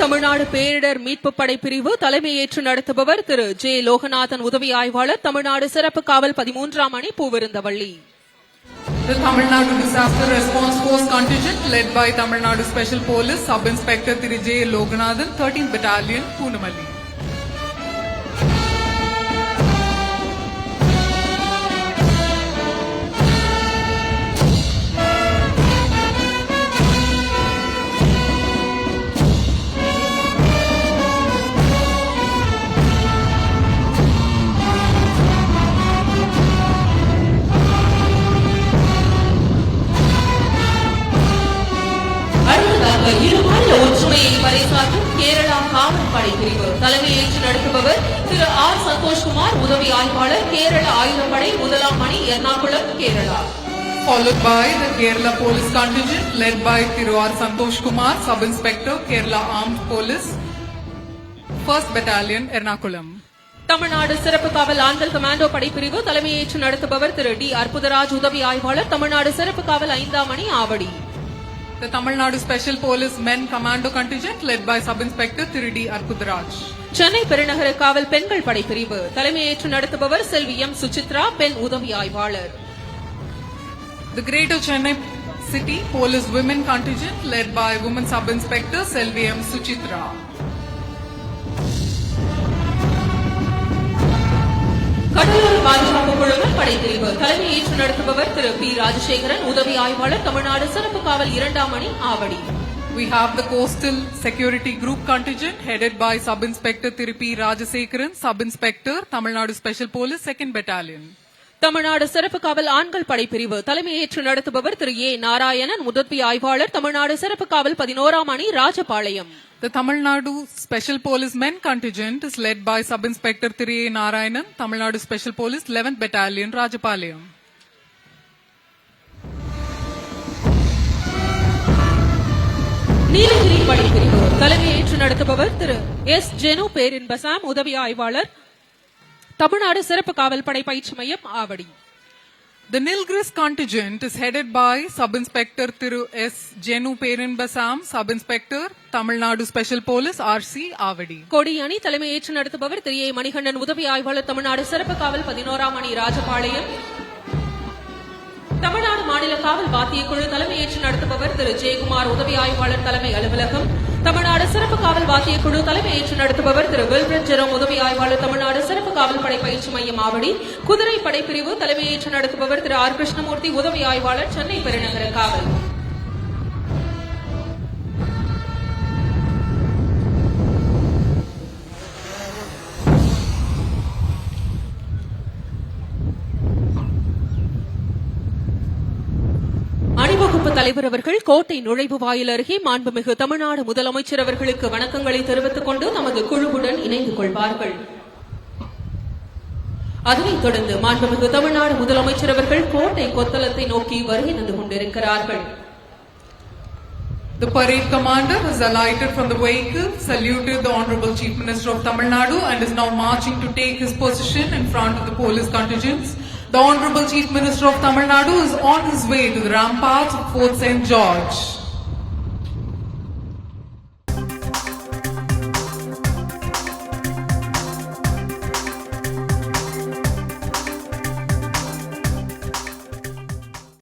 தமிழ்நாடு பேரிடர் மீட்பு படை பிரிவு தலைமையேற்று நடத்துபவர் திரு ஜே லோகநாதன், உதவி ஆய்வாளர், தமிழ்நாடு சிறப்பு காவல் 13ஆம் அணி Poovirunthavalli. The Tamil Nadu Disaster Response Force contingent led by Tamil Nadu Special Police Sub-Inspector Thiru J. Loganathan, 13th Battalion, Poonamalli. ஒற்றுமையை பறைசாற்றும் கேரளா காவல் படை பிரிவு தலைமையேற்று நடத்துபவர் திரு ஆர் சந்தோஷ்குமார், உதவி ஆய்வாளர், கேரள ஆயுதப்படை 1ஆம் அணி, Ernakulam, Kerala. Followed by the Kerala Police contingent led by Thiru R. Santosh Kumar, Sub-Inspector, Kerala Armed Police, 1st Battalion, Ernakulam. Tamil Nadu சிறப்பு காவல் ஆண்கள் கமாண்டோ படைப்பிரிவு தலைமையேற்று நடத்துபவர் திரு டி அற்புதராஜ், உதவி ஆய்வாளர், தமிழ்நாடு சிறப்பு காவல் 5ஆம் அணி, Avadi. The Tamil Nadu Special Police Men Commando Contingent led by Sub-Inspector Thiru D. Arpudaraj. Chennai பெருநகர காவல் பெண்கள் படைப்பிரிவு தலைமையேற்று நடத்துபவர் செல்வி எம் சுசித்ரா, பெண் உதவி ஆய்வாளர். The Greater Chennai City Police Women Contingent led by Women Sub-Inspector Selvi M. Suchitra. Cuddalore பாதுகாப்பு குழுவின் படைப்பிரிவு தலைமையேற்று நடத்துபவர் திரு பி ராஜசேகரன், உதவி ஆய்வாளர், தமிழ்நாடு சிறப்பு காவல் 2ஆம் அணி, Avadi. We have the Coastal Security Group Contingent headed by Sub-Inspector Thiru P. Rajasekharan, Sub-Inspector, Tamil Nadu Special Police, 2nd Battalion. Tamil Nadu சிறப்பு காவல் ஆண்கள் படைப்பிரிவு தலைமையேற்று நடத்துபவர் திரு ஏ நாராயணன், உதவி ஆய்வாளர், தமிழ்நாடு சிறப்பு காவல் 11ஆம் அணி, Rajapalayam. The Tamil Nadu Special Police Men Contingent is led by Sub-Inspector Thiru A. Narayanan, Tamil Nadu Special Police, 11th Battalion, Rajapalayam. Nilgiri படைப்பிரிவு தலைமையேற்று நடத்துபவர் திரு எஸ் ஜெனு பேரின்பசாம், உதவி ஆய்வாளர், தமிழ்நாடு சிறப்பு காவல் படை பயிற்சி மையம், Avadi. The Nilgiris contingent is headed by Sub-Inspector Thiru S. Jenu Perinbasam, Sub-Inspector, Tamil Nadu Special Police, RC, Avadi. கொடி அணி தலைமையேற்று நடத்துபவர் திரு ஏ மணிகண்டன், உதவி ஆய்வாளர், தமிழ்நாடு சிறப்பு காவல் 11ஆம் அணி, ராஜபாளையம். தமிழ்நாடு மாநில காவல் வாத்திய குழு தலைமையேற்று நடத்துபவர் திரு ஜெயக்குமார், உதவி ஆய்வாளர், தலைமை அலுவலகம். தமிழ்நாடு சிறப்பு காவல் வாத்திய குழு தலைமையேற்று நடத்துபவர் திரு வில்பிரட் ஜெரோம், உதவி ஆய்வாளர், தமிழ்நாடு சிறப்பு காவல் படை பயிற்சி மையம், ஆவடி. குதிரை படைப்பிரிவு தலைமையேற்று நடத்துபவர் திரு ஆர் கிருஷ்ணமூர்த்தி, உதவி ஆய்வாளர், சென்னை பெருநகர காவல். அணிவகுப்பு தலைவர் அவர்கள் கோட்டை நுழைவு வாயில் அருகே மாண்புமிகு தமிழ்நாடு முதலமைச்சர் அவர்களுக்கு வணக்கங்களை தெரிவித்துக் கொண்டு நமது குழுவுடன் இணைந்து கொள்வார்கள். அதனைத் தொடர்ந்து மாண்புமிகு தமிழ்நாடு முதலமைச்சர் அவர்கள் கோட்டை கொத்தளத்தை நோக்கி வருகை தந்து கொண்டிருக்கிறார்கள். The parade commander has alighted from the vehicle, saluted the Honorable Chief Minister of Tamil Nadu and is now marching to take his position in front of the police contingents. The Honorable Chief Minister of Tamil Nadu is on his way to the ramparts of Fort St. George.